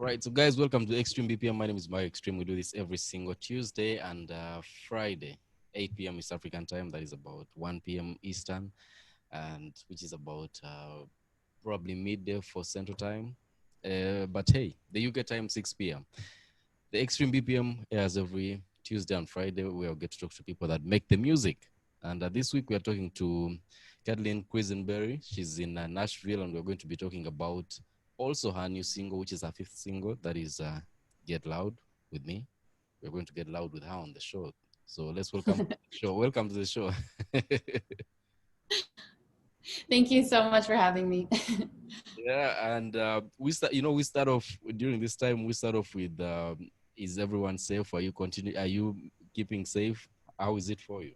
Right, so guys, welcome to Xtreme BPM. My name is Mike Xtreme. We do this every single Tuesday and Friday, 8 p.m. East African time. That is about 1 p.m. Eastern, and which is about probably midday for Central Time. But hey, the UK time, 6 p.m. The Xtreme BPM airs every Tuesday and Friday. We'll get to talk to people that make the music. And this week we are talking to Caitlin Quisenberry. She's in Nashville, and we're going to be talking about also her new single, which is her fifth single, that is Get Loud with Me. We're going to get loud with her on the show. So let's welcome to the show. Welcome to the show. Thank you so much for having me. Yeah, and we start off during this time. We start off with is everyone safe? Are you keeping safe? How is it for you?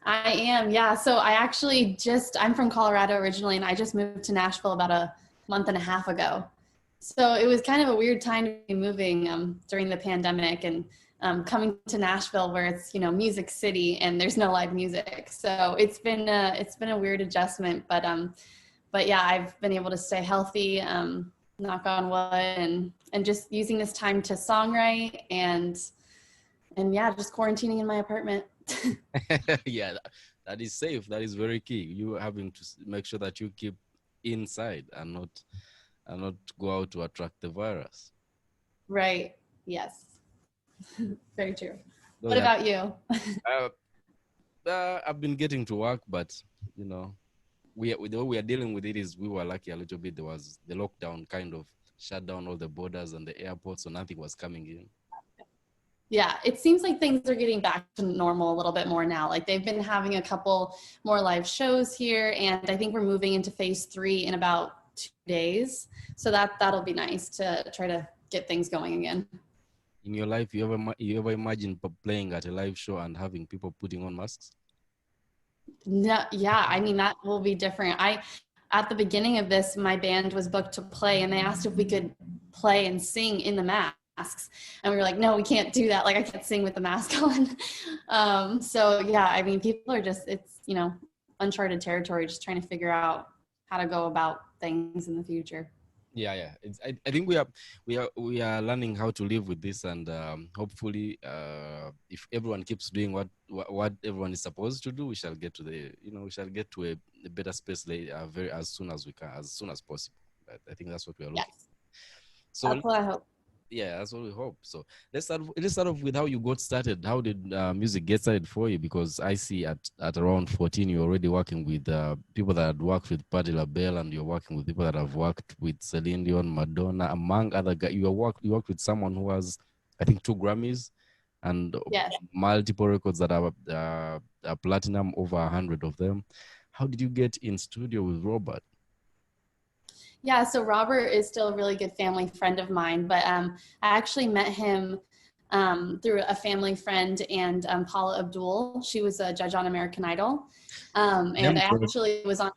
I am, yeah. So I'm from Colorado originally, and I just moved to Nashville about a month and a half ago. So it was kind of a weird time to be moving during the pandemic and coming to Nashville where it's, music city and there's no live music. So it's been a weird adjustment, but yeah, I've been able to stay healthy, knock on wood, and just using this time to songwrite and yeah, just quarantining in my apartment. Yeah, that is safe. That is very key. You having to make sure that you keep inside and not go out to attract the virus. Right. Yes. Very true. So, what about you? I've been getting to work, but the way we are dealing with it is we were lucky a little bit. There was the lockdown kind of shut down all the borders and the airports, so nothing was coming in. Yeah, it seems like things are getting back to normal a little bit more now. Like they've been having a couple more live shows here, and I think we're moving into phase 3 in about 2 days. So that'll be nice to try to get things going again. In your life, you ever imagine playing at a live show and having people putting on masks? No, yeah, I mean that will be different. At the beginning of this, my band was booked to play, and they asked if we could play and sing in the masks, and we were like, no, we can't do that. Like I can't sing with the mask on. So yeah, I mean, people are it's uncharted territory, just trying to figure out how to go about things in the future. Yeah. I think we are learning how to live with this, and hopefully, if everyone keeps doing what everyone is supposed to do, we shall get to a better space as soon as we can, as soon as possible. I think that's what we are looking. Yes. So that's what I hope. Yeah, that's what we hope. So let's start off with how you got started. How did music get started for you? Because I see at around 14, you're already working with people that had worked with Patti LaBelle, and you're working with people that have worked with Celine Dion, Madonna, among other guys. You worked with someone who has, I think, 2 Grammys and yes, multiple records that are platinum, over 100 of them. How did you get in studio with Robert? Yeah, so Robert is still a really good family friend of mine, but I actually met him through a family friend and Paula Abdul. She was a judge on American Idol. And I actually was on...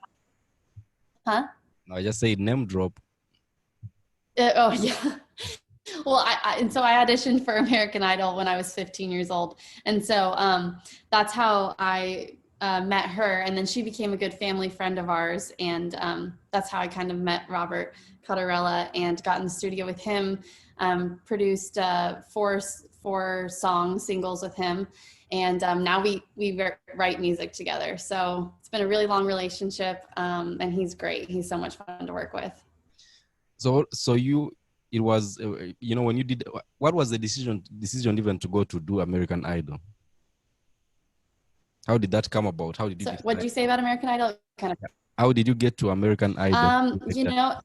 Huh? I just say name drop. Oh, yeah. Well, so I auditioned for American Idol when I was 15 years old. And so that's how I met her, and then she became a good family friend of ours, and that's how I kind of met Robert Cutarella and got in the studio with him, produced 4 singles with him, and now we write music together. So it's been a really long relationship, and he's great. He's so much fun to work with. So it was when you did, what was the decision even to go to do American Idol? How did that come about? How did you? What did you say about American Idol? How did you get to American Idol?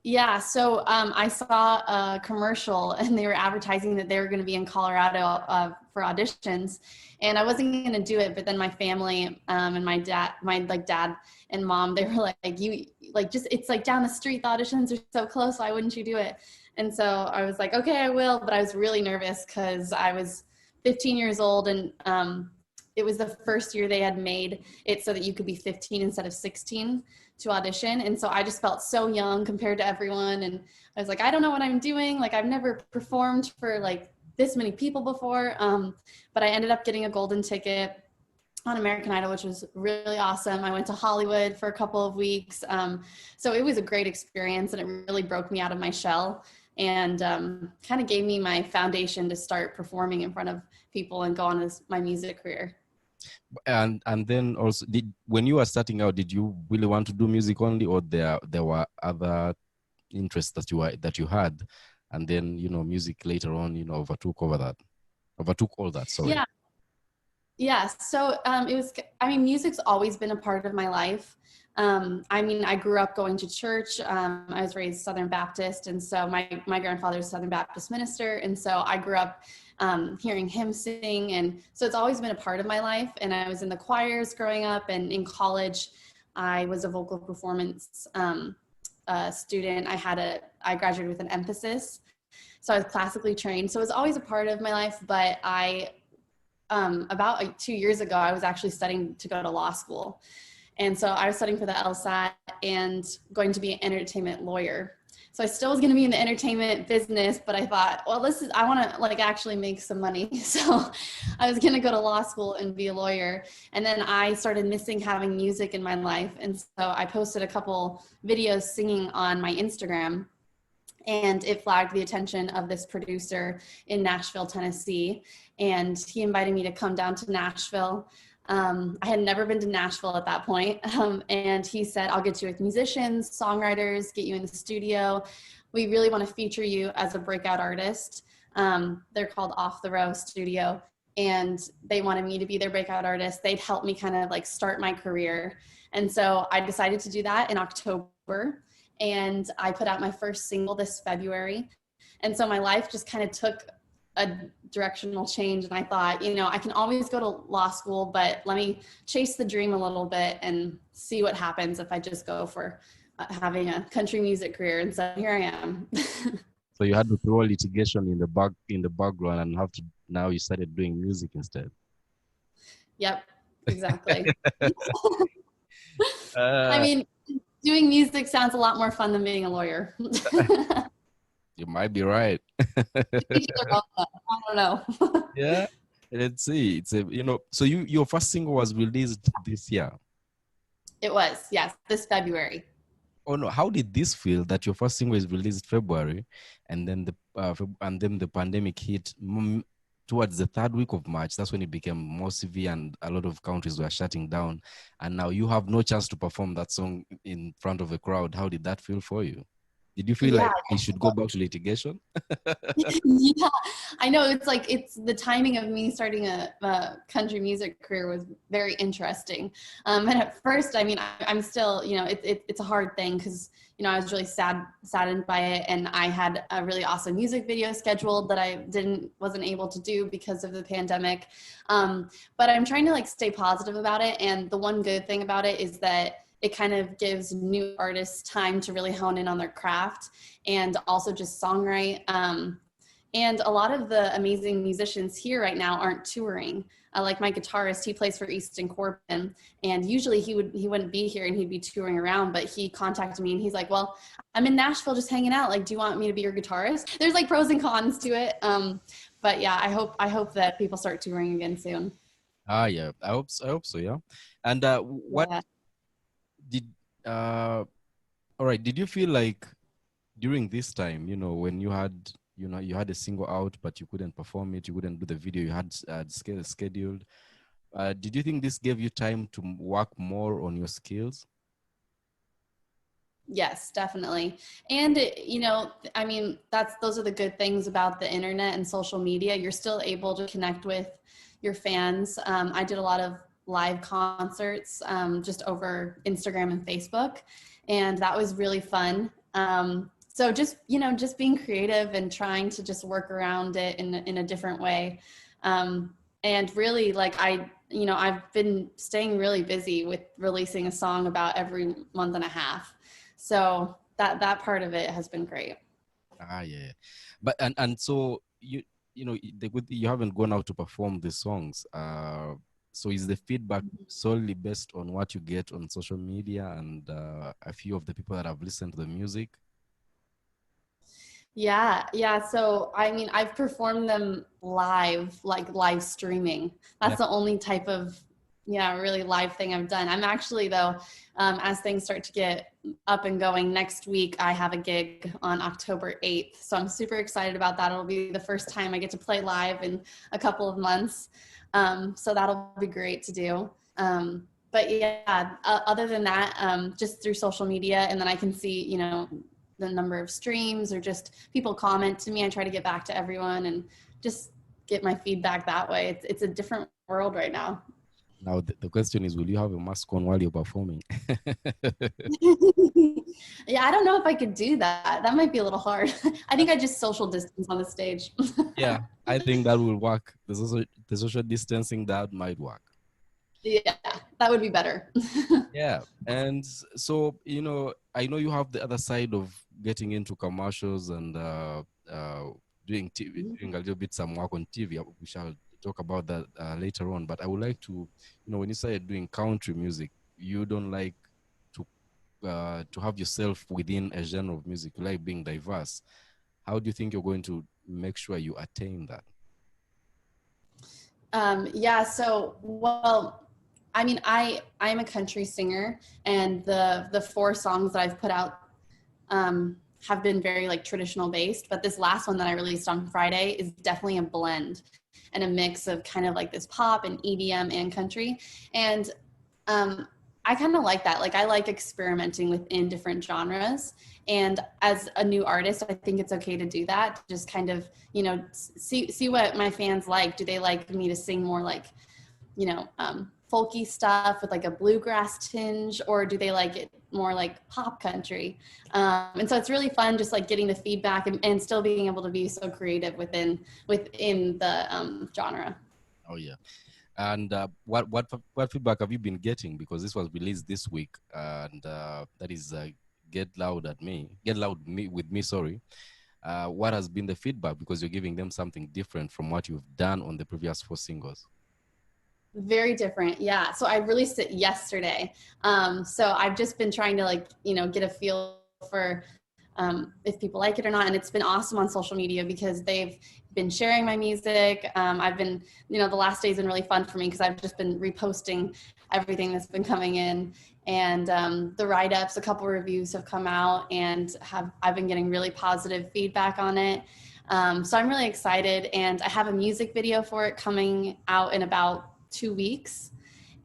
Yeah, so I saw a commercial, and they were advertising that they were going to be in Colorado for auditions, and I wasn't going to do it. But then my family and my dad and mom, they were it's like down the street. The auditions are so close. Why wouldn't you do it? And so I was like, okay, I will. But I was really nervous because I was 15 years old, and it was the first year they had made it so that you could be 15 instead of 16 to audition. And so I just felt so young compared to everyone. And I was like, I don't know what I'm doing. Like, I've never performed for like this many people before. But I ended up getting a golden ticket on American Idol, which was really awesome. I went to Hollywood for a couple of weeks. So it was a great experience, and it really broke me out of my shell and kind of gave me my foundation to start performing in front of people and go on my music career. And then also, when you were starting out, did you really want to do music only, or there were other interests that you had, and then music later on overtook all that? Sorry. Yeah. So music's always been a part of my life. I grew up going to church. I was raised Southern Baptist, and so my grandfather's Southern Baptist minister, and so I grew up hearing him sing, and so it's always been a part of my life. And I was in the choirs growing up, and in college, I was a vocal performance student. I graduated with an emphasis, so I was classically trained. So it was always a part of my life. But about 2 years ago, I was actually studying to go to law school. And so I was studying for the LSAT and going to be an entertainment lawyer. So I still was going to be in the entertainment business, but I thought, well, I want to actually make some money. So I was going to go to law school and be a lawyer. And then I started missing having music in my life. And so I posted a couple videos singing on my Instagram, and it flagged the attention of this producer in Nashville, Tennessee. And he invited me to come down to Nashville. I had never been to Nashville at that point. And he said, I'll get you with musicians, songwriters, get you in the studio. We really want to feature you as a breakout artist. They're called Off the Row Studio. And they wanted me to be their breakout artist. They'd help me kind of start my career. And so I decided to do that in October. And I put out my first single this February. And so my life just kind of took a directional change. And I thought, I can always go to law school, but let me chase the dream a little bit and see what happens if I just go for having a country music career. And so here I am. So you had to throw litigation in the background, and now you started doing music instead. Yep, exactly. Doing music sounds a lot more fun than being a lawyer. You might be right. I don't know. Yeah, let's see. So your first single was released this year. It was, yes, this February. Oh no! How did this feel that your first single is released February, and then the pandemic hit towards the third week of March? That's when it became more severe, and a lot of countries were shutting down. And now you have no chance to perform that song in front of a crowd. How did that feel for you? Did you feel like you should go back to litigation? Yeah, I know. It's the timing of me starting a country music career was very interesting. And at first, I'm still, it's a hard thing because, I was really saddened by it. And I had a really awesome music video scheduled that I wasn't able to do because of the pandemic. But I'm trying to stay positive about it. And the one good thing about it is that it kind of gives new artists time to really hone in on their craft and also just songwrite. And a lot of the amazing musicians here right now aren't touring. Like my guitarist, he plays for Easton Corbin, and usually he wouldn't be here and he'd be touring around, but he contacted me and he's like, well, I'm in Nashville just hanging out. Do you want me to be your guitarist? There's pros and cons to it. But yeah, I hope that people start touring again soon. Yeah, I hope so, yeah. And what did all right, did you feel like during this time, when you had a single out but you couldn't perform it, you couldn't do the video you had scheduled, did you think this gave you time to work more on your skills? Yes, definitely. And those are the good things about the internet and social media. You're still able to connect with your fans. I did a lot of live concerts just over Instagram and Facebook, and that was really fun. So just being creative and trying to just work around it in a different way. And really I've been staying really busy with releasing a song about every month and a half. So that part of it has been great. Yeah. But and so you haven't gone out to perform the songs. So is the feedback solely based on what you get on social media and a few of the people that have listened to the music? Yeah. So, I've performed them live, live streaming. That's the only type of yeah, really live thing I've done. I'm actually though, as things start to get up and going next week, I have a gig on October 8th. So I'm super excited about that. It'll be the first time I get to play live in a couple of months. So that'll be great to do. But yeah, other than that, just through social media, and then I can see, you know, the number of streams or just people comment to me. I try to get back to everyone and just get my feedback that way. It's a different world right now. Now, the question is, will you have a mask on while you're performing? Yeah, I don't know if I could do that. That might be a little hard. I think I just social distance on the stage. Yeah, I think that will work. The social distancing, that might work. Yeah, that would be better. Yeah, and so, you know, I know you have the other side of getting into commercials and doing TV, doing a little bit some work on TV. We shall talk about that later on. But I would like to, you know, when you started doing country music, you don't like to have yourself within a genre of music. You like being diverse. How do you think you're going to make sure you attain that? Yeah, so, well, I mean, I'm a country singer, and the 4 songs that I've put out have been very like traditional based, but this last one that I released on Friday is definitely a blend and a mix of kind of like this pop and EDM and country. And I kind of like that. Like, I like experimenting within different genres. And as a new artist, I think it's okay to do that. Just kind of, you know, see what my fans like. Do they like me to sing more like, you know, folky stuff with like a bluegrass tinge, or do they like it more like pop country? And so it's really fun just like getting the feedback and still being able to be so creative within the genre. Oh yeah. And what feedback have you been getting? Because this was released this week, and that is Get Loud with Me. Sorry. What has been the feedback? Because you're giving them something different from what you've done on the previous 4 singles. Very different. Yeah. So I released it yesterday. So I've just been trying to like, you know, get a feel for if people like it or not. And it's been awesome on social media because they've been sharing my music. I've been, you know, the last day's been really fun for me because I've just been reposting everything that's been coming in. And the write-ups, a couple reviews have come out, and I've been getting really positive feedback on it. So I'm really excited, and I have a music video for it coming out in about 2 weeks,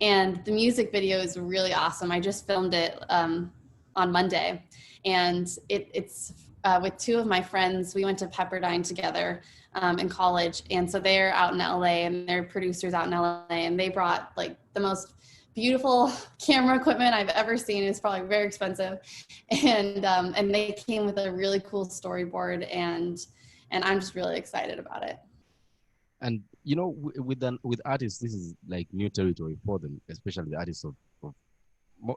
and the music video is really awesome. I just filmed it on Monday, and it's with 2 of my friends. We went to Pepperdine together in college, and so they're out in LA, and they're producers out in LA, and they brought like the most beautiful camera equipment I've ever seen. It's probably very expensive, and they came with a really cool storyboard, and I'm just really excited about it. And you know, with artists, this is like new territory for them, especially the artists of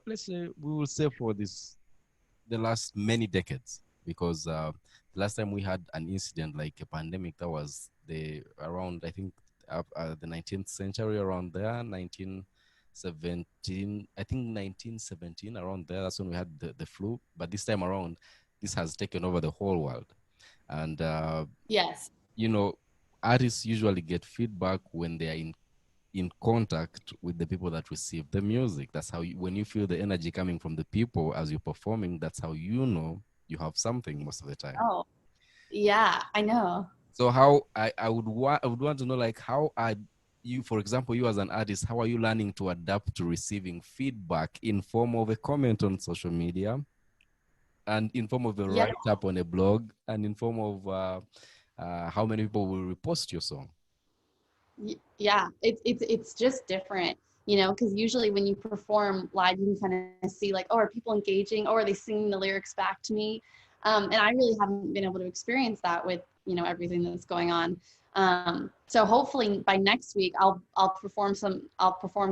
let's say, we will say for the last many decades, because the last time we had an incident like a pandemic, that was around, I think, the 19th century, around there, 1917, I think 1917, around there. That's when we had the flu. But this time around, this has taken over the whole world. And yes, you know, artists usually get feedback when they are in contact with the people that receive the music. That's how when you feel the energy coming from the people as you're performing, that's how you know you have something most of the time. oh yeah, I know. So how I would want to know, like, how are you, for example, you as an artist, how are you learning to adapt to receiving feedback in form of a comment on social media, and in form of a write-up on a blog, and in form of how many people will repost your song? Yeah, it's just different, you know, because usually when you perform live, you can kind of see like, oh, are people engaging? Oh, are they singing the lyrics back to me? And I really haven't been able to experience that with, you know, everything that's going on. So hopefully by next week, I'll perform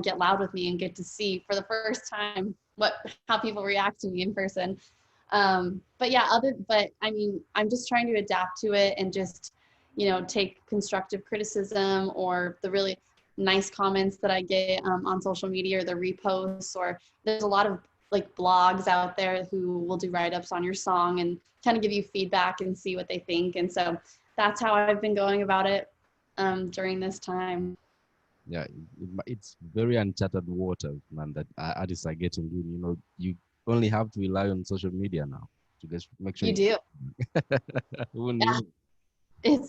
Get Loud with Me and get to see for the first time how people react to me in person. But I mean, I'm just trying to adapt to it and just, you know, take constructive criticism or the really nice comments that I get on social media, or the reposts, or there's a lot of like blogs out there who will do write-ups on your song and kind of give you feedback and see what they think. And so that's how I've been going about it during this time. Yeah, it's very uncharted waters, man, that artists are getting in. You know, you only have to rely on social media now to just make sure You you. do. Who Yeah, knew?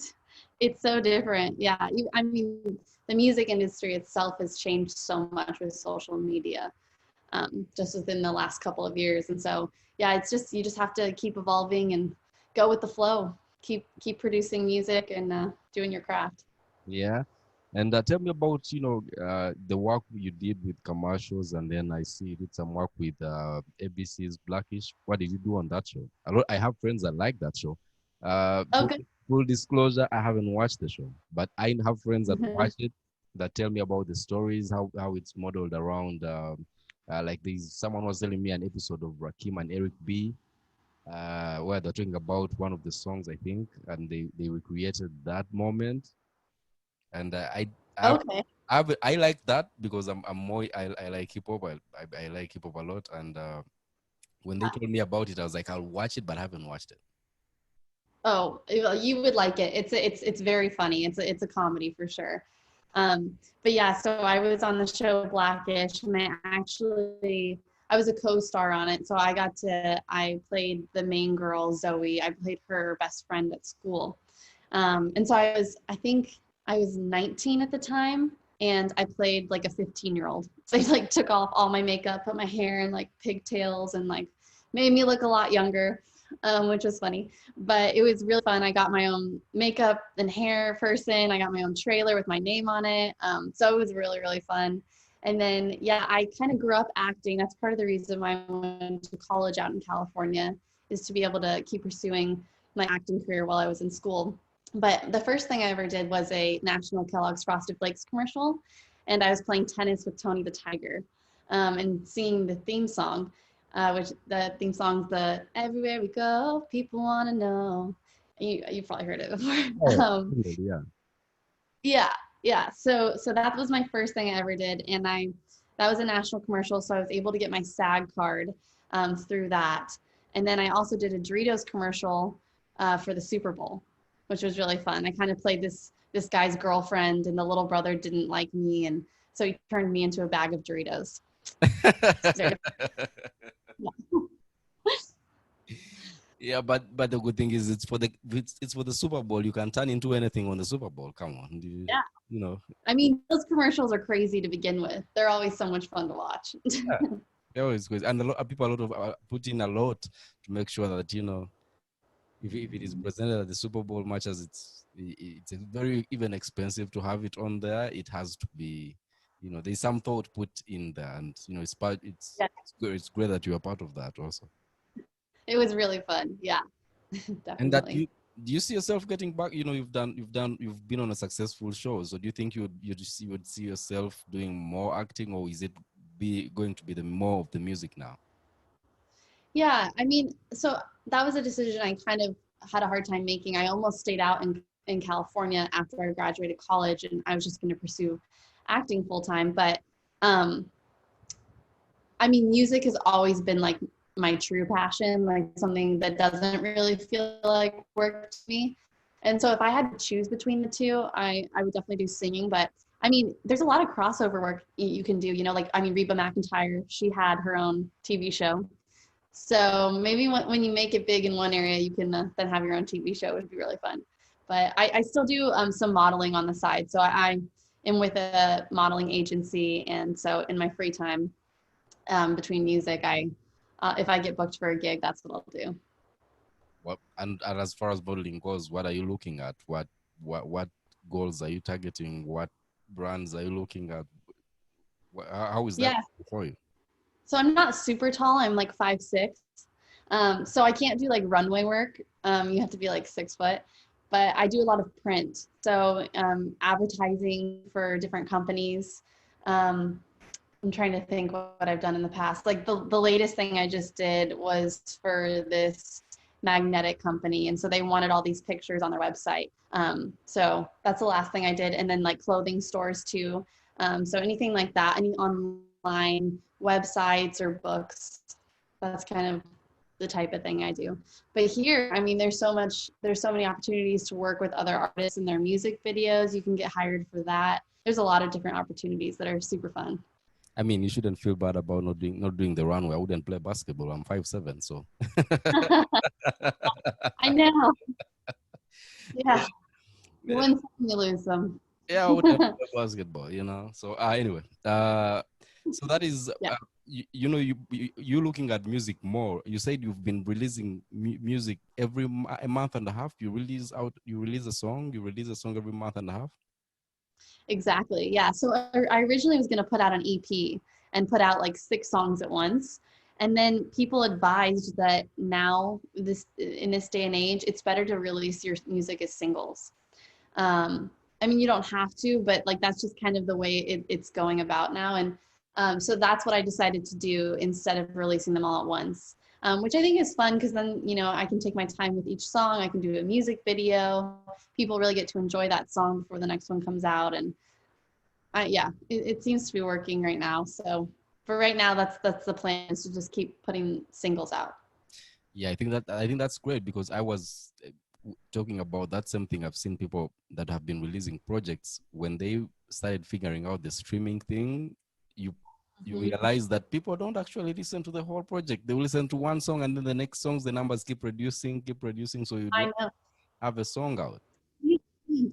it's so different. Yeah, I mean, the music industry itself has changed so much with social media, just within the last couple of years. And so, yeah, it's just you just have to keep evolving and go with the flow. Keep producing music and doing your craft. Yeah. And tell me about, the work you did with commercials, and then I see you did some work with ABC's Blackish. What did you do on that show? I have friends that like that show. Uh, Oh, full, good. full disclosure, I haven't watched the show, but I have friends that watch it that tell me about the stories, how it's modeled around. Like someone was telling me an episode of Rakim and Eric B, where they're talking about one of the songs, I think, and they recreated that moment. And I Okay. I like that because I'm more I like hip hop. I like hip hop a lot, and when they told me about it, I was like, I'll watch it, but I haven't watched it. Oh, well, you would like it. It's very funny. It's a comedy for sure. But yeah, so I was on the show Blackish, and I was a co-star on it. So I played the main girl, Zoe. I played her best friend at school. And so I think I was 19 at the time, and I played like a 15-year-old. So they like took off all my makeup, put my hair in like pigtails, and like made me look a lot younger, which was funny. But it was really fun. I got my own makeup and hair person. I got my own trailer with my name on it. So it was really, really fun. And then, yeah, I kind of grew up acting. That's part of the reason why I went to college out in California, is to be able to keep pursuing my acting career while I was in school. But the first thing I ever did was a National Kellogg's Frosted Flakes commercial, and I was playing tennis with Tony the Tiger, and singing the theme song, which the theme song's the "Everywhere We Go, People Want to Know." You've probably heard it before. Oh, yeah. Yeah, yeah. So that was my first thing I ever did, and that was a national commercial, so I was able to get my SAG card through that. And then I also did a Doritos commercial for the Super Bowl, which was really fun. I kind of played this guy's girlfriend, and the little brother didn't like me, and so he turned me into a bag of Doritos. Yeah, but the good thing is it's for the Super Bowl. You can turn into anything on the Super Bowl. Come on, Yeah. you know. I mean, those commercials are crazy to begin with. They're always so much fun to watch. Yeah, they're always good, and people put in a lot to make sure that if it is presented at the Super Bowl match, as it's very even expensive to have it on there. It has to be, there's some thought put in there, and it's part. Yeah, It's good. It's great that you are part of that also. it was really fun. Yeah, And that definitely. do you see yourself getting back? You've been on a successful show. So do you think you would see yourself doing more acting, or is it going to be the more of the music now? Yeah, I mean, so that was a decision I kind of had a hard time making. I almost stayed out in California after I graduated college, and I was just going to pursue acting full time. But um, I mean, music has always been like my true passion, like something that doesn't really feel like work to me. And so if I had to choose between the two, I would definitely do singing. But I mean, there's a lot of crossover work you can do, like, I mean, Reba McEntire, she had her own TV show. So maybe when you make it big in one area, you can then have your own TV show. It would be really fun. But I still do some modeling on the side. So I am with a modeling agency. And so in my free time, between music, if I get booked for a gig, that's what I'll do. And as far as modeling goes, what are you looking at? What goals are you targeting? What brands are you looking at? How is that Yeah. for you? So I'm not super tall. I'm like 5'6". So I can't do like runway work. You have to be like 6 foot. But I do a lot of print. So advertising for different companies. I'm trying to think what I've done in the past. Like the latest thing I just did was for this magnetic company. And so they wanted all these pictures on their website. So that's the last thing I did. And then like clothing stores too. So anything like that, any online websites or books, that's kind of the type of thing I do. But here, I mean, there's so many opportunities to work with other artists in their music videos. You can get hired for that. there's a lot of different opportunities that are super fun. I mean, you shouldn't feel bad about not doing the runway. I wouldn't play basketball. I'm 5'7", so. I know. Yeah. You win some, you lose some. Yeah, I wouldn't play basketball, you know. So anyway, so that is, Yeah. you looking at music more. You said you've been releasing music every a month and a half. You release a song. You release a song every month and a half. Exactly. Yeah. So I originally was going to put out an EP and put out like 6 songs at once. And then people advised that now in this day and age, it's better to release your music as singles. I mean, you don't have to, but like that's just kind of the way it's going about now. And so that's what I decided to do instead of releasing them all at once, which I think is fun because then, I can take my time with each song. I can do a music video. People really get to enjoy that song before the next one comes out. And it seems to be working right now. So for right now, that's the plan, is to just keep putting singles out. Yeah, I think that's great, because I was talking about that same thing. I've seen people that have been releasing projects when they started figuring out the streaming thing. You realize that people don't actually listen to the whole project. They will listen to one song, and then the next songs, the numbers keep reducing. So you don't have a song out.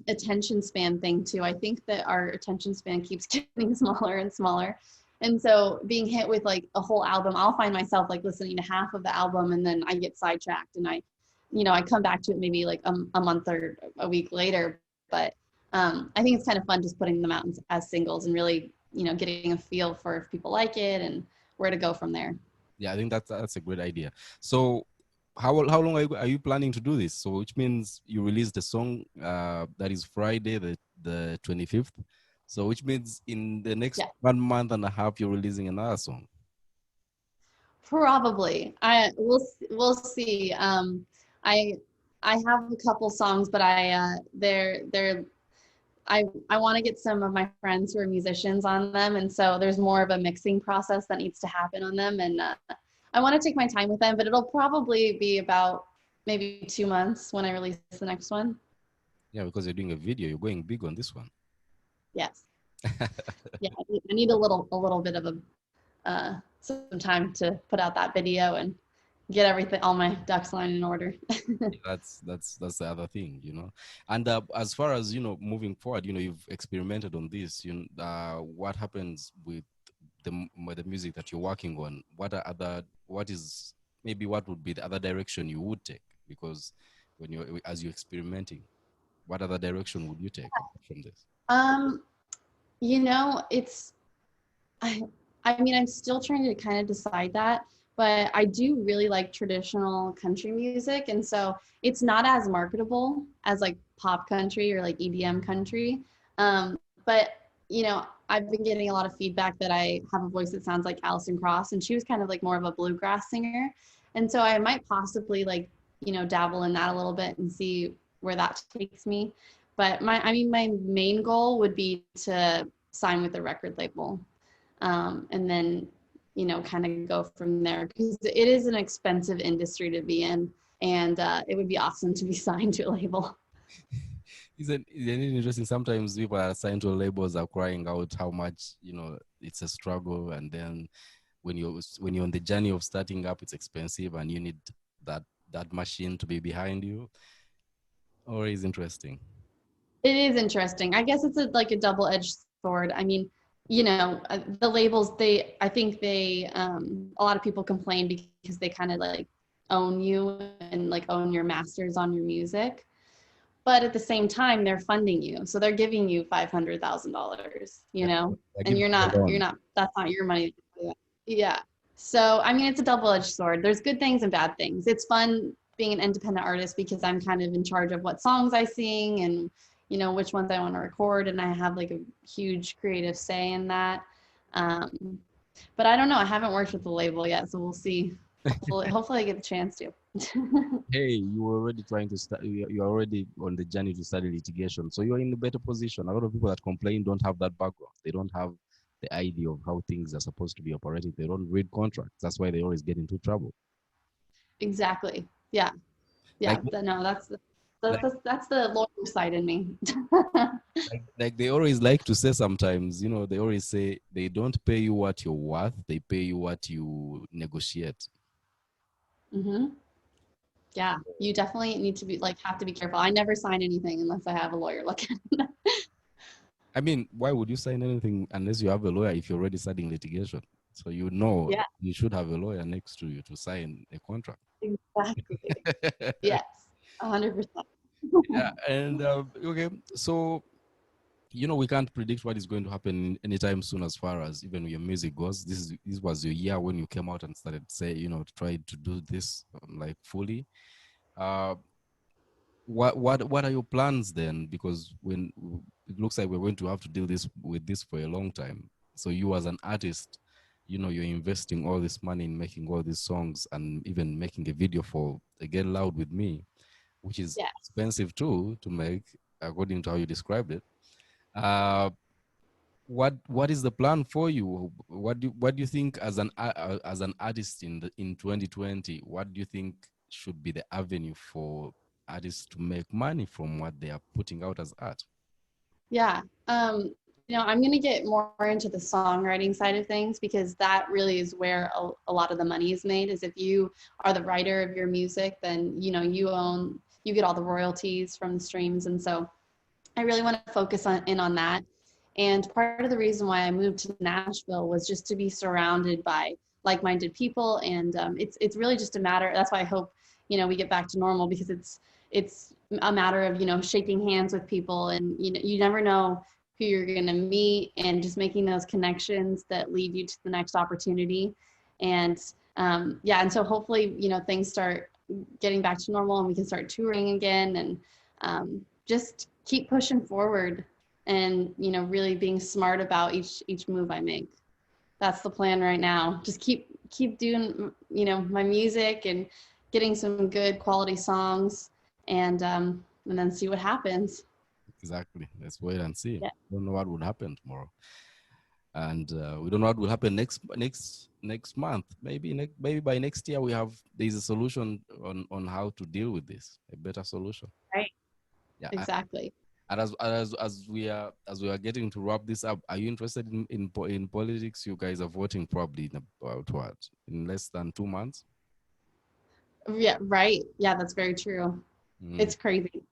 Attention span thing too. I think that our attention span keeps getting smaller and smaller. And so being hit with like a whole album, I'll find myself like listening to half of the album and then I get sidetracked and I come back to it maybe like a month or a week later. But I think it's kind of fun just putting them out as singles and really, getting a feel for if people like it and where to go from there. Yeah, I think that's a great idea. So how long are you planning to do this? So which means you released the song that is Friday, the 25th. So which means in the next 1 month and a half, you're releasing another song. Probably. We'll see. I have a couple songs, but I want to get some of my friends who are musicians on them, and so there's more of a mixing process that needs to happen on them, and I want to take my time with them, but it'll probably be about maybe 2 months when I release the next one. Yeah, because you're doing a video, you're going big on this one. Yes. Yeah, I need a little bit of some time to put out that video and get all my ducks lined in order. That's the other thing, And as far as moving forward, you've experimented on this. What happens with the music that you're working on? What would be the other direction you would take? Because as you're experimenting, what other direction would you take from this? I mean, I'm still trying to kind of decide that, but I do really like traditional country music. And so it's not as marketable as like pop country or like EDM country. But, I've been getting a lot of feedback that I have a voice that sounds like Alison Krauss, and she was kind of like more of a bluegrass singer. And so I might possibly like, dabble in that a little bit and see where that takes me. But my main goal would be to sign with a record label. And then, kind of go from there, because it is an expensive industry to be in, and it would be awesome to be signed to a label. Isn't it interesting? Sometimes people are signed to labels are crying out how much, it's a struggle. And then when you're on the journey of starting up, it's expensive and you need that machine to be behind you. Or is interesting? It is interesting. I guess it's like a double-edged sword. I mean, the labels, I think a lot of people complain because they kind of like own you and like own your masters on your music. But at the same time, they're funding you. So they're giving you $500,000, and you're not, that's not your money. Yeah. So, I mean, it's a double-edged sword. There's good things and bad things. It's fun being an independent artist because I'm kind of in charge of what songs I sing and, which ones I want to record. And I have like a huge creative say in that. But I don't know. I haven't worked with the label yet, so we'll see. Hopefully I get the chance to. Hey, you were already trying to study. You're already on the journey to study litigation, so you're in a better position. A lot of people that complain don't have that background. They don't have the idea of how things are supposed to be operated. They don't read contracts. That's why they always get into trouble. Exactly. Yeah. Yeah. Like, No, that's That's the lawyer side in me. Like they always like to say sometimes, you know, they always say they don't pay you what you're worth, they pay you what you negotiate. Hmm. Yeah, you definitely need to be like have to be careful. I never sign anything unless I have a lawyer look at it. I mean, why would you sign anything unless you have a lawyer if you're already studying litigation? So you know Yeah, you should have a lawyer next to you to sign a contract. exactly. Yes, 100%. Yeah, and okay, so you know we can't predict what is going to happen anytime soon as far as even your music goes. This was your year when you came out and started say, you know, try to do this like fully. Uh, what are your plans then? Because when it looks like we're going to have to deal with this for a long time. So you as an artist, you know, you're investing all this money in making all these songs and even making a video for Get Loud With Me, which is Yeah. expensive too to make, according to how you described it. Uh, what is the plan for you? What do you think as an artist in 2020? What do you think should be the avenue for artists to make money from what they are putting out as art? Yeah. I'm going to get more into the songwriting side of things because that really is where a lot of the money is made. Is if you are the writer of your music, then you get all the royalties from the streams, and so I really want to focus on that. And part of the reason why I moved to Nashville was just to be surrounded by like-minded people, and it's really just a matter. That's why I hope we get back to normal because it's a matter of shaking hands with people, and you never know who you're going to meet, and just making those connections that lead you to the next opportunity. And yeah, and so hopefully things start getting back to normal and we can start touring again, and just keep pushing forward and really being smart about each move I make. That's the plan right now. Just keep doing my music and getting some good quality songs, and then see what happens. Exactly. Let's wait and see. Yeah. Don't know what would happen tomorrow, and we don't know what will happen next month. Maybe by next year there's a solution on how to deal with this, a better solution. Right. Yeah. Exactly. And as we are getting to wrap this up, are you interested in politics? You guys are voting probably in about what, in less than 2 months? Yeah. Right. Yeah, that's very true. It's crazy.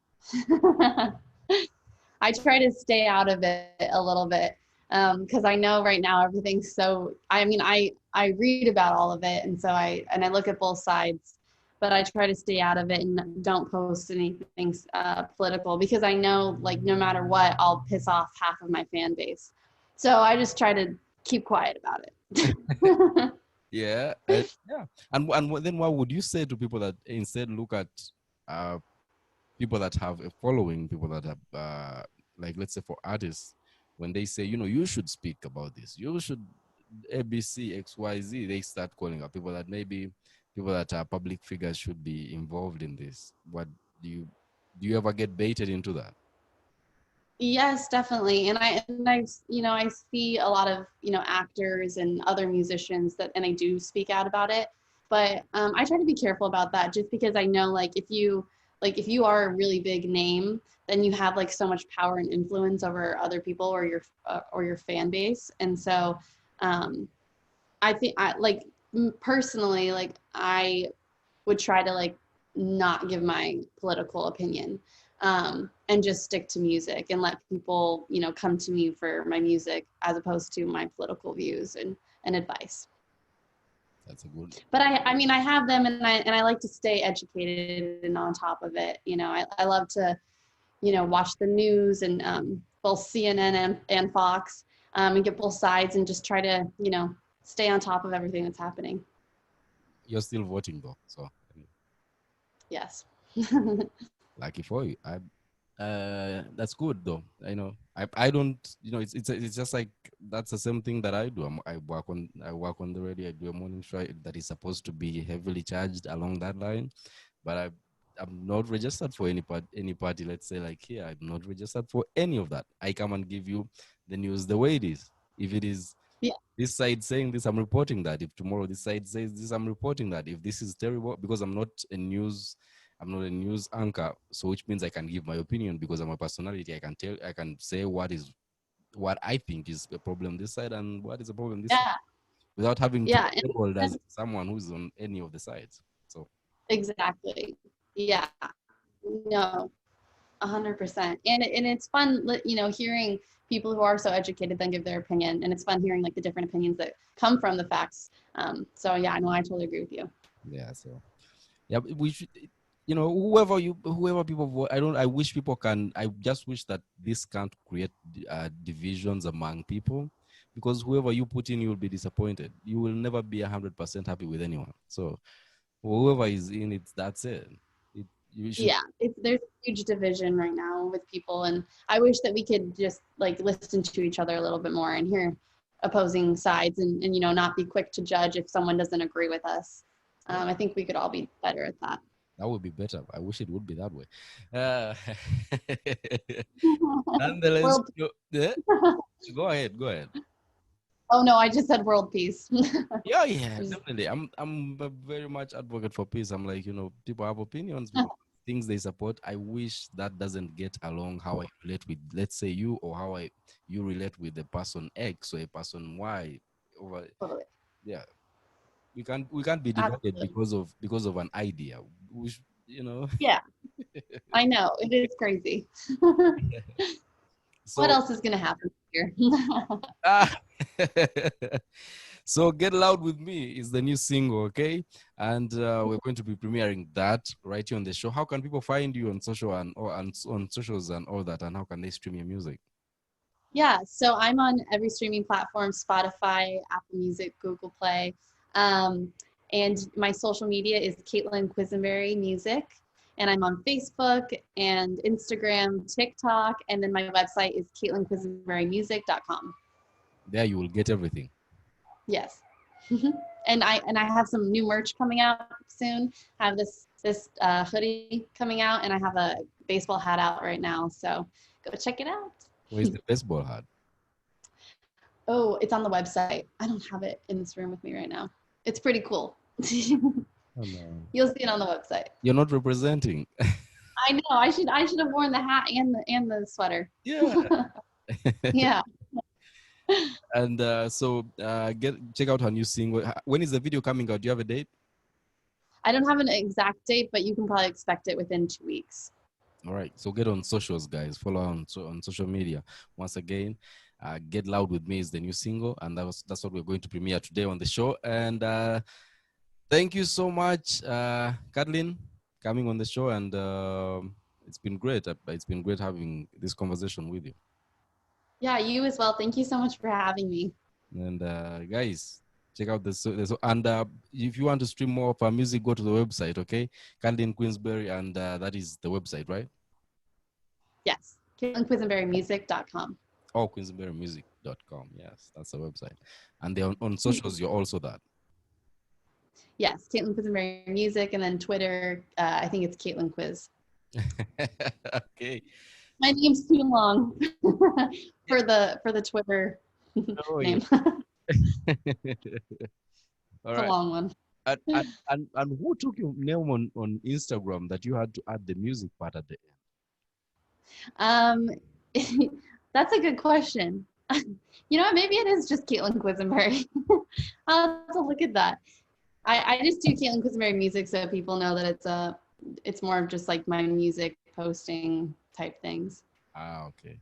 I try to stay out of it a little bit because I know right now everything's so. I mean, I read about all of it, and so I look at both sides, but I try to stay out of it and don't post anything political because I know, like, no matter what, I'll piss off half of my fan base. So I just try to keep quiet about it. Yeah, yeah. And then what would you say to people that instead look at people that have a following, people that have like, let's say for artists, when they say, you should speak about this, you should ABC XYZ, they start calling up people that are public figures should be involved in this. What do you ever get baited into that? Yes, definitely. And I see a lot of, actors and other musicians and I do speak out about it, but I try to be careful about that just because I know, like, if you are a really big name, then you have like so much power and influence over other people or your fan base. And so I think personally, like, I would try to like not give my political opinion, and just stick to music and let people come to me for my music as opposed to my political views and advice. That's a good. But I mean I have them, and I like to stay educated and on top of it. I love to watch the news and both CNN and Fox, and get both sides and just try to stay on top of everything that's happening. You're still voting though, so Yes. lucky for you. That's good though. I don't. It's just like that's the same thing that I do. I work on the radio. I do a morning show that is supposed to be heavily charged along that line, but I'm not registered for any party. Let's say like here, I'm not registered for any of that. I come and give you the news the way it is. If it is this side saying this, I'm reporting that. If tomorrow this side says this, I'm reporting that. If this is terrible, because I'm not a news I'm not a news anchor, so which means I can give my opinion because I'm a personality. I can say what I think is a problem this side and what is a problem this side Yeah. without having to Yeah. be labeled as someone who's on any of the sides. So Exactly. Yeah. No, 100%. And it's fun, hearing people who are so educated then give their opinion, and it's fun hearing like the different opinions that come from the facts. So yeah, no, I totally agree with you. yeah, so yeah, we should, whoever people vote. I wish people can. I just wish that this can't create divisions among people, because whoever you put in, you will be disappointed. You will never be 100% happy with anyone. So whoever is in it, that's it. You should. Yeah, there's a huge division right now with people, and I wish that we could just like listen to each other a little bit more and hear opposing sides, and not be quick to judge if someone doesn't agree with us. I think we could all be better at that. That would be better. I wish it would be that way. Nonetheless, yeah? Go ahead. Oh no, I just said world peace. Yeah, definitely. I'm a very much advocate for peace. I'm like, people have opinions, things they support. I wish that doesn't get along how I relate with, let's say, you, or how you relate with the person X or a person Y. Totally. Yeah, we can't be divided because of an idea. Yeah, I know, it is crazy. So, what else is gonna happen here? So Get Loud With Me is the new single, okay? And we're going to be premiering that right here on the show. How can people find you on social and on socials and all that? And how can they stream your music? Yeah, so I'm on every streaming platform: Spotify, Apple Music, Google Play. And my social media is Caitlin Quisenberry Music. And I'm on Facebook and Instagram, TikTok, and then my website is CaitlinQuisenberryMusic.com. There you will get everything. Yes. and I have some new merch coming out soon. I have this hoodie coming out, and I have a baseball hat out right now. So go check it out. Where's the baseball hat? Oh, it's on the website. I don't have it in this room with me right now. It's pretty cool. Oh, no. You'll see it on the website. You're not representing. I know. I should have worn the hat and the sweater. Yeah. Yeah. And check out her new single. When is the video coming out? Do you have a date? I don't have an exact date, but you can probably expect it within 2 weeks. All right. So get on socials, guys. Follow on social media. Once again, Get Loud With Me is the new single, and that's what we're going to premiere today on the show. And thank you so much, Caitlin, coming on the show, and it's been great. It's been great having this conversation with you. Yeah, you as well. Thank you so much for having me. And guys, check out this. And if you want to stream more of our music, go to the website, okay? Caitlin Quisenberry, and that is the website, right? Yes, CaitlinQuisenberryMusic.com. Oh, QuisenberryMusic.com. Yes, that's the website. And then on socials, you're also that. Yes, Caitlin Quisenberry Music, and then Twitter, I think it's Caitlin Quiz. Okay. My name's too long for the Twitter name. All it's right. a long one. And who took your name on Instagram that you had to add the music part at the end? That's a good question. Maybe it is just Caitlin Quisenberry. I'll have to look at that. I just do Caitlin Quisenberry Music so people know that it's more of just like my music posting type things. Okay.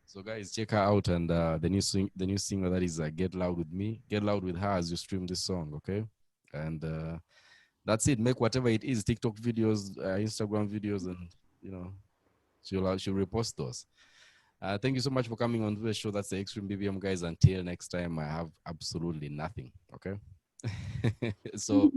So guys, check her out, and the new single that is Get Loud With Me. Get loud with her as you stream this song, okay? And that's it. Make whatever it is, TikTok videos, Instagram videos, and she'll repost those. Thank you so much for coming on to the show. That's the Xtreme BPM, guys. Until next time, I have absolutely nothing, okay? So